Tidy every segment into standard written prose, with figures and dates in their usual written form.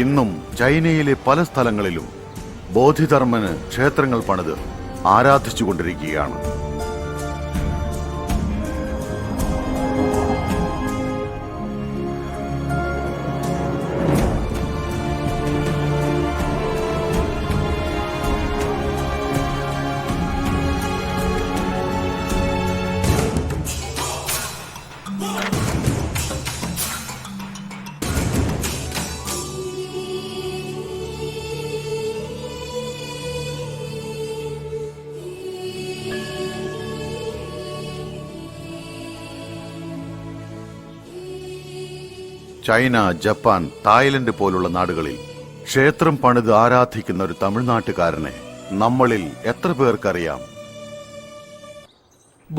ഇന്നും ചൈനയിലെ പല സ്ഥലങ്ങളിലും ബോധിധർമ്മന് ക്ഷേത്രങ്ങൾ പണിത് ആരാധിച്ചുകൊണ്ടിരിക്കുകയാണ്. ചൈന, ജപ്പാൻ, തായ്ലൻഡ് പോലുള്ള നാടുകളിൽ ക്ഷേത്രം പണിത് ആരാധിക്കുന്ന ഒരു തമിഴ്നാട്ടുകാരനെ നമ്മളിൽ എത്ര പേർക്കറിയാം?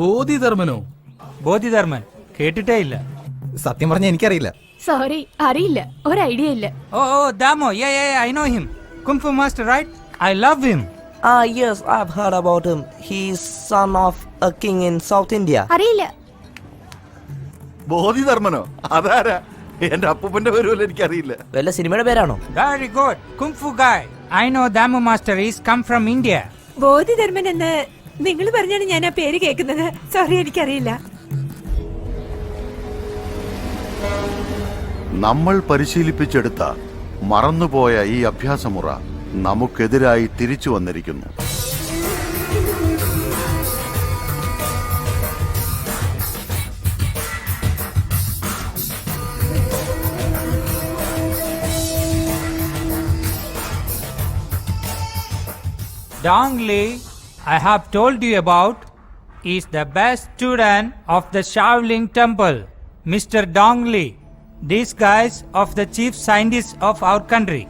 ബോധിധർമ്മനോ? ബോധിധർമ്മൻ കേട്ടിട്ടേ ഇല്ല. സത്യം പറഞ്ഞ എനിക്കറിയില്ല. സോറി, അറിയില്ല, ഒരു ഐഡിയ ഇല്ല. ഓ Damoh, I know him. Kung Fu master, right? I love him. Yes, I've heard about him. He's son of a king in South India. അറിയില്ല. ബോധിധർമ്മനോ? അതാരാ? എന്റെ അപ്പൂപ്പന്റെ പേരുമല്ല, എനിക്കറിയില്ല. വല്ല സിനിമയുടെ പേരാണോ? Very good. Kung Fu guy. I know Damu master is come from India. Bodhidharma എന്ന് നിങ്ങൾ പറഞ്ഞാണ് ഞാൻ ആ പേര് കേൾക്കുന്നത്. സോറി, എനിക്കറിയില്ല. നമ്മൾ പരിശീലിപ്പിച്ചെടുത്ത മറന്നുപോയ ഈ അഭ്യാസമുറ നമുക്കെതിരായി തിരിച്ചു വന്നിരിക്കുന്നു. Dong Li, I have told you about, is the best student of the Shaolin Temple. Mr. Dong Li, these guys of the chief scientists of our country.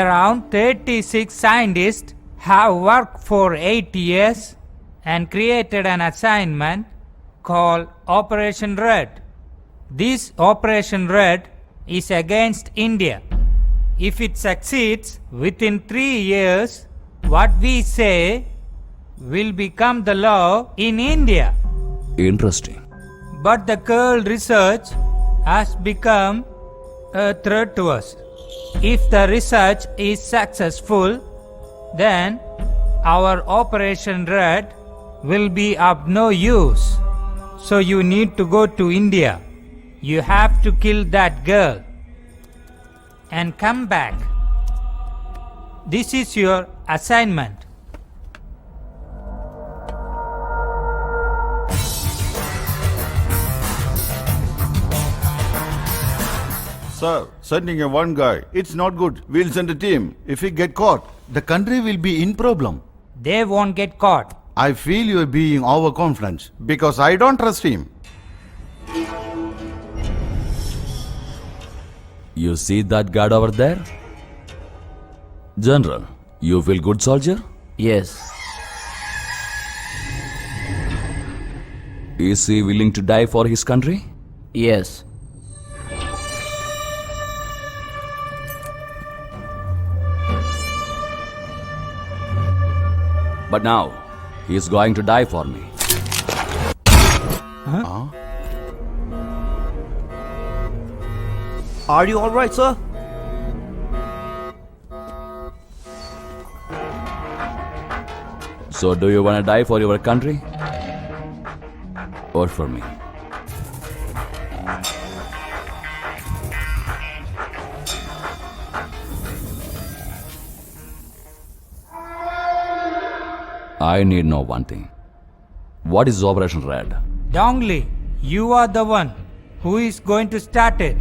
Around 36 scientists have worked for 8 years and created an assignment called Operation Red. This Operation Red is against India. If it succeeds within 3 years, what we say will become the law in India. Interesting. But the curl research has become a threat to us. If the research is successful, then our Operation Red will be of no use. So you need to go to India. You have to kill that girl and come back. This is your assignment. Sir, sending a one guy, it's not good. We'll send a team. If we get caught, the country will be in problem. They won't get caught. I feel you're being overconfident because I don't trust him. You see that guard over there? General, you feel good soldier? Yes. Is he willing to die for his country? Yes. But now, he is going to die for me. Are you all right, sir? So do you want to die for your country? Or for me? I need know one thing. What is Operation Red? Dong Li, you are the one who is going to start it.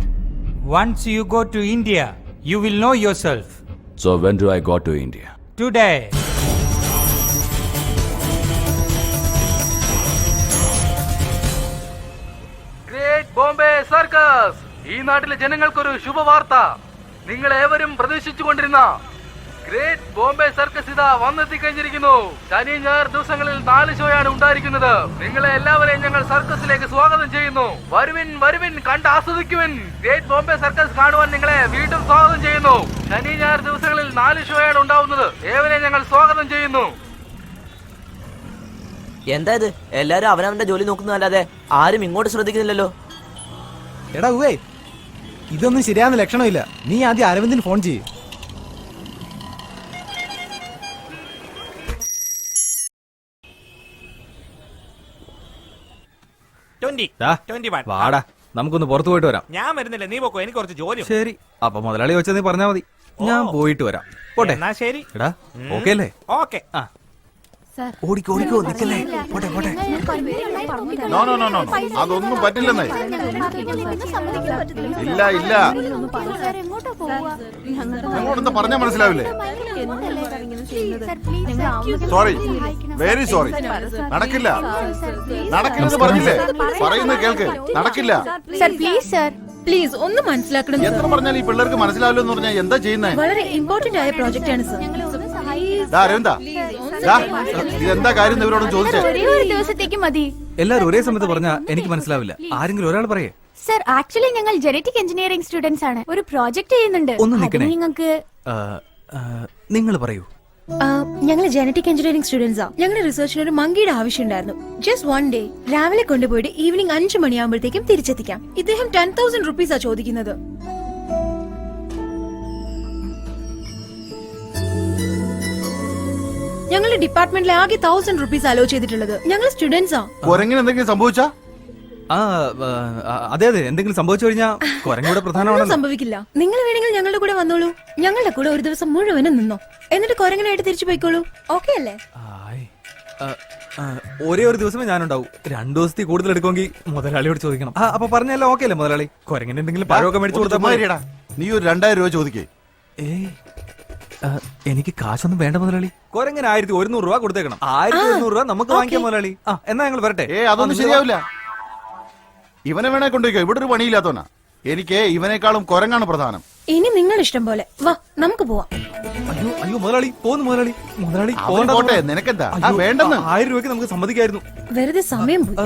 Once you go to India, you will know yourself. So when do I go to India? Today. Great Bombay circus. ഈ നാട്ടിലെ ജനങ്ങൾക്കൊരു ശുഭവാർത്ത. നിങ്ങളേവരും പ്രതീക്ഷിച്ചുകൊണ്ടിരുന്ന great Bombay circus ഇതാ വന്നെത്തിക്കഴിഞ്ഞിരിക്കുന്നു. ശനി ഞായർ ദിവസങ്ങളിൽ 4 ഷോയാണ് ഉണ്ടായിരിക്കുന്നത്. നിങ്ങളെ എല്ലാവരെയും ഞങ്ങൾ സർക്കസിലേക്ക് സ്വാഗതം ചെയ്യുന്നു. വരുവിൻ വരുവിൻ, കണ്ട് ആസ്വദിക്കുവിൻ. ഗ്രേറ്റ് ബോംബെ സർക്കസ് കാണുവാൻ നിങ്ങളെ വീണ്ടും സ്വാഗതം ചെയ്യുന്നു. ശനി ഞായർ ദിവസങ്ങളിൽ 4 ഷോയാണ് ഉണ്ടാവുന്നത്. ഏവരെയും ഞങ്ങൾ സ്വാഗതം ചെയ്യുന്നു. എന്താ ഇത്? എല്ലാരും അവനവന്റെ ജോലി നോക്കുന്നതല്ലാതെ ആരും ഇങ്ങോട്ട് ശ്രദ്ധിക്കുന്നില്ലല്ലോ. എടാ ഉവേ, ഇതൊന്നും ശരിയാവുന്ന ലക്ഷണമില്ല. നീ ആദ്യം അരവിന്ദിന് ഫോൺ ചെയ്യ്. 20 വാടാ നമുക്കൊന്ന് പുറത്തു പോയിട്ട് വരാം. ഞാൻ വരുന്നില്ല, നീ പോക്കോ, എനിക്ക് കുറച്ച് ജോലി. ശരി, അപ്പൊ മുതലാളി വെച്ചാൽ നീ പറഞ്ഞാ മതി, ഞാൻ പോയിട്ട് വരാം. പോട്ടെ. എന്നാ ശരി. എടാ ഓക്കെ അല്ലേ? ഓക്കെ. ഓടിക്കോ നിക്കല്ലേ. പോട്ടെ. നോ നോ നോ നോ അതൊന്നും പറ്റില്ലെന്നേ. ഇല്ല അങ്ങോട്ടെന്താ പറഞ്ഞാ മനസ്സിലാവില്ലേ? Sorry, very sorry. നടക്കില്ലെന്ന് പറഞ്ഞില്ലേ? പറയുന്നത് കേൾക്ക്, നടക്കില്ല. സർ പ്ലീസ് സർ പ്ലീസ് ഒന്ന് മനസ്സിലാക്കണം. എത്ര പറഞ്ഞാൽ ഈ പിള്ളേർക്ക് മനസ്സിലാവില്ലോ എന്ന് പറഞ്ഞാൽ എന്താ ചെയ്യുന്നേ? വളരെ ഇമ്പോർട്ടന്റ് ആയ പ്രോജക്റ്റ് ആണ് സർ. അരവിന്ദ, ഇതെന്താ കാര്യം ഇവരോടും ചോദിച്ചേ? ഒരേ ഒരു ദിവസത്തേക്ക് മതി. എല്ലാരും ഒരേ സമയത്ത് പറഞ്ഞാ എനിക്ക് മനസ്സിലാവില്ല. ആരെങ്കിലും ഒരാൾ പറയേ. സർ ആക്ച്വലി ഞങ്ങൾ ജനറ്റിക് എഞ്ചിനീയറിംഗ് സ്റ്റുഡൻസ് ആണ്. ഒരു പ്രോജക്റ്റ് ചെയ്യുന്നുണ്ട്. ഒന്ന് നിൽക്കണേ. നിങ്ങൾക്ക് നിങ്ങൾ പറയൂ. ഞങ്ങൾ ജനറ്റിക് എഞ്ചിനീയറിംഗ് സ്റ്റുഡൻസാ. ഞങ്ങളുടെ റിസർച്ചിന് ഒരു മങ്കിയുടെ ആവശ്യം ഉണ്ടായിരുന്നു. ജസ്റ്റ് 1 ഡേ രാവിലെ കൊണ്ടുപോയിട്ട് ഈവനിങ് 5 മണിയാകുമ്പോഴത്തേക്കും തിരിച്ചെത്തിക്കാം. ഇദ്ദേഹം 10,000 റുപ്പീസാ ചോദിക്കുന്നത്. ഞങ്ങളുടെ ഡിപ്പാർട്ട്മെന്റിലെ ആകെ 1000 റുപ്പീസ് അലോ ചെയ്തിട്ടുള്ളത്. ഞങ്ങൾ സ്റ്റുഡൻസാ. കുരങ്ങിന് എന്തെങ്കിലും സംഭവിച്ചാ? അതെ എന്തെങ്കിലും സംഭവിച്ചു കഴിഞ്ഞാൽ കുരങ്ങയുടെ പ്രധാനമാണല്ലോ. സംഭവിക്കില്ല. നിങ്ങൾ വേണമെങ്കിൽ ഞങ്ങളുടെ കൂടെ വന്നോളൂ. ഞങ്ങളുടെ കൂടെ ഒരു ദിവസം മുഴുവനും നിന്നോ, എന്നിട്ട് കുരങ്ങനായിട്ട് തിരിച്ചു പോയിക്കോളൂ. ഓക്കെ അല്ലേ? ഒരേ ഒരു ദിവസമേ ഞാനുണ്ടാവും. 2 ദിവസത്തിൽ കൂടുതൽ എടുക്കുമെങ്കിൽ മുതലാളിയോട് ചോദിക്കണം. അപ്പൊ പറഞ്ഞല്ലോ ഓക്കെ അല്ലേ മുതലാളി? കുരങ്ങിന് എന്തെങ്കിലും പഴമൊക്കെ മേടിച്ചു കൊടുത്താൽ നീ ഒരു 2000 രൂപ ചോദിക്കേ. എനിക്ക് കാശൊന്നും വേണ്ട മുതലാളി. കുരങ്ങിന് 1100 രൂപ കൊടുത്തേക്കണം. 1100 രൂപ നമുക്ക് വാങ്ങിക്കാം മുതലാളി. എന്നാ ഞങ്ങൾ വരട്ടെ. അതൊന്നും ശരിയാവില്ല. ഇവനെ വേണേ കൊണ്ടുപോയിക്കോ, ഇവിടെ ഒരു പണിയില്ലാത്തവനാ. എനിക്ക് ഇവനേക്കാളും കുരങ്ങാണ് പ്രധാനം. ഇനി നിങ്ങൾ ഇഷ്ടം പോലെ വാ, നമുക്ക് പോവാം. അയ്യോ മുതലാളി പോന്നു. മുതലാടി പോട്ടെ, നിനക്കെന്താ വേണ്ടെന്ന്? 1000 രൂപയ്ക്ക് നമുക്ക് സമ്മതിക്കായിരുന്നു. വെറുതെ സമയം പോയി.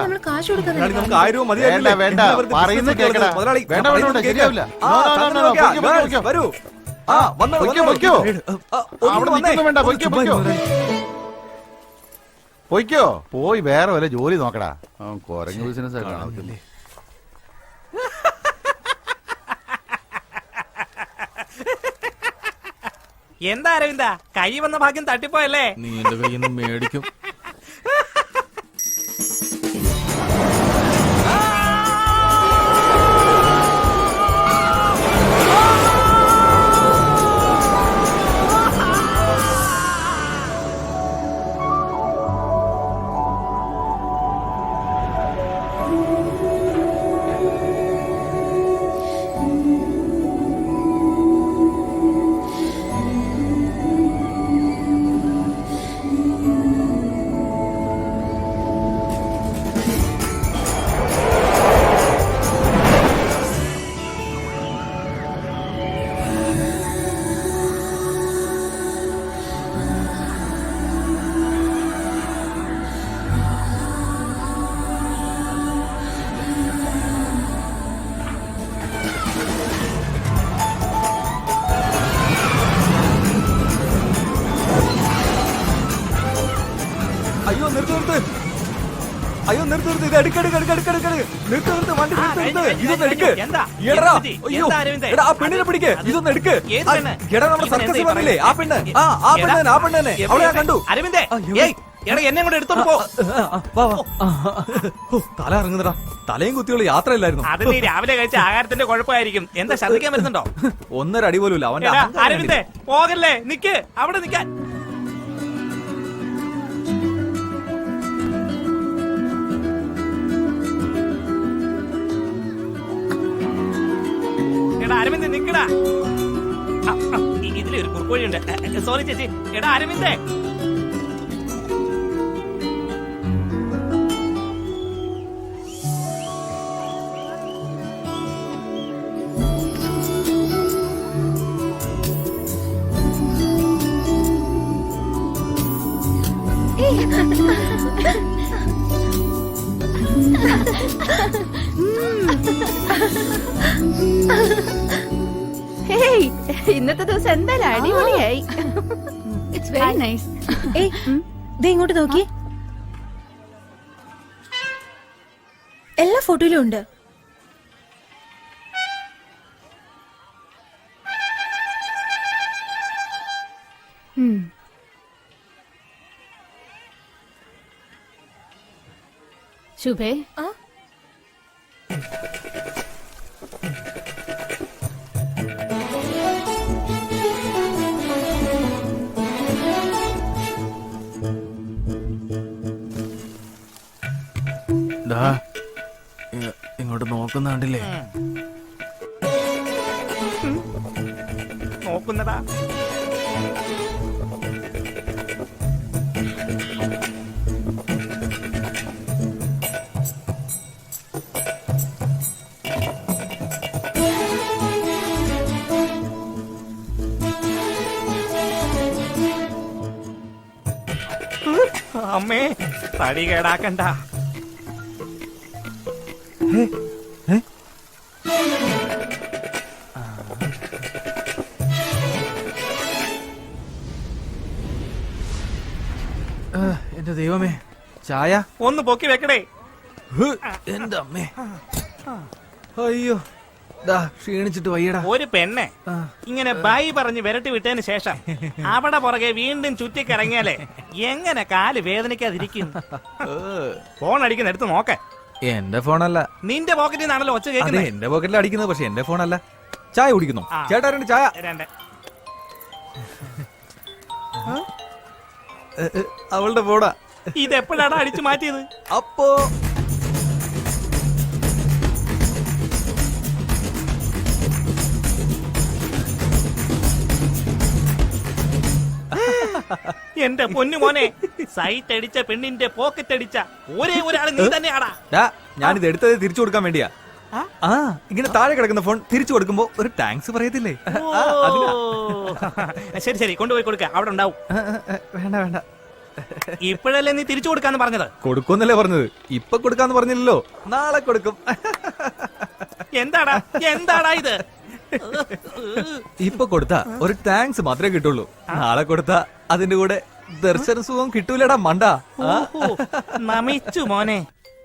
നമ്മൾ കാശ് കൊടുക്കാൻ നമുക്ക് 1000 രൂപ മതിയായില്ല. വേണ്ട, പറയുന്നത് കേൾക്കടാ. വേണ്ട, ശരിയാവില്ല. വരൂ. പൊയ്ക്കോ, പോയി വേറെ വല്ല ജോലി നോക്കടാ. കുരങ്ങ് ബിസിനസ് ആയിട്ടാണ്. എന്താ അരവിന്ദ, കൈ വന്ന ഭാഗ്യം തട്ടിപ്പോയല്ലേ? നീ എന്റെ കയ്യിൽ നിന്ന് മേടിക്കും. അയ്യോ നിർത്ത്, ഇത് എടുക്കട്, നിർത്ത്, വണ്ടി ഇതൊന്ന് എടുക്ക്. ആ പെണ്ണിനെ പിടിക്ക്, ഇതൊന്ന് എടുക്ക്. എടാ നമ്മുടെ സർക്കസിൽ വന്നില്ലേ ആ പെണ്ണ്, ആ പെണ്ണനെ അവളെ ഞാൻ കണ്ടു. അരവിന്ദേ, എന്നെ കൂടെ എടുത്തോണ്ട് പോ. തല ഇറങ്ങുന്നടാ, തലയും കുത്തിയുള്ള യാത്രയില്ലായിരുന്നു. അത് നീ രാവിലെ കഴിച്ച ആഹാരത്തിന്റെ കുഴപ്പമായിരിക്കും. എന്താ ശ്രദ്ധിക്കാൻ വരുന്നുണ്ടോ? 1.5 അടി പോലും ഇല്ല അവന്റെ. അരവിന്ദേ പോകല്ലേ, നിക്ക് അവിടെ നിക്കാൻ. അരവിന്ദ് നിക്കടാ, ഇതിലൊരു കുറുക്കോഴിയുണ്ട്. സോറി ചേച്ചി. എടാ അരവിന്ദേ, ഇന്നത്തെ ദിവസം എന്തായാലും അടിപൊളിയായി. It's very nice. ഇങ്ങോട്ട് നോക്കി, എല്ലാ ഫോട്ടോയിലും ഉണ്ട്. ശുഭേ ആ ഇങ്ങോട്ട് നോക്കുന്ന കണ്ടില്ലേ? നോക്കുന്നതാ. അമ്മേ, തടി കേടാക്കണ്ട. എന്റെ ദൈവമേ, ചായ ഒന്ന് പൊക്കി വെക്കടേ. എന്റെ അമ്മേ, അയ്യോ, ക്ഷീണിച്ചിട്ട് വയ്യടാ. ഒരു പെണ്ണെ ഇങ്ങനെ ബൈ പറഞ്ഞ് വിരട്ടി വിട്ടതിന് ശേഷം അവിടെ പുറകെ വീണ്ടും ചുറ്റിക്കിറങ്ങിയാലേ എങ്ങനെ കാല് വേദനിക്കാതിരിക്കും? ഫോൺ അടിക്കുന്ന എടുത്ത് നോക്ക. എന്റെ ഫോണല്ല. നിന്റെ പോക്കറ്റിൽ നിന്നാണല്ലോ ഒച്ച അതെ, കേൾക്കുന്നത്. എന്റെ പോക്കറ്റിൽ അടിക്കുന്നത്, പക്ഷെ എന്റെ ഫോണല്ല. ചായ കുടിക്കുന്നു. ചേട്ടാ, രണ്ട് ചായ. രണ്ട്. അവളുടെ ഫോണാ. ഇതെപ്പോഴാണ് അടിച്ചു മാറ്റിയത്? അപ്പോ എന്റെ പൊന്നു മോനെ, സൈറ്റ് അടിച്ച പെണ്ണിന്റെ പോക്കറ്റ് അടിച്ച ഒരേ ഒരാള് നീ തന്നെയാടാ. ഞാനിത് എടുത്തത് തിരിച്ചു കൊടുക്കാൻ വേണ്ടിയാ. ആ, ഇങ്ങനെ താഴെ കിടക്കുന്ന ഫോൺ തിരിച്ചു കൊടുക്കുമ്പോ ഒരു താങ്ക്സ് പറയത്തില്ലേ? ശരി ശരി, കൊണ്ടുപോയി കൊടുക്ക, അവിടെ ഉണ്ടാവും. വേണ്ട വേണ്ട, ഇപ്പോഴല്ലേ നീ തിരിച്ചു കൊടുക്കാന്ന് പറഞ്ഞത്? കൊടുക്കുമെന്നല്ലേ പറഞ്ഞത്. ഇപ്പൊ കൊടുക്കാന്ന് പറഞ്ഞില്ലല്ലോ, നാളെ കൊടുക്കും. എന്താടാ എന്താടാ ഇത്? ഇപ്പൊ കൊടുത്താ ഒരു താങ്ക്സ് മാത്രമേ കിട്ടുള്ളൂ. നാളെ കൊടുത്താ അതിന്റെ കൂടെ ദർശന സുഖം കിട്ടൂലടാ മണ്ട. നമിച്ചു മോനെ.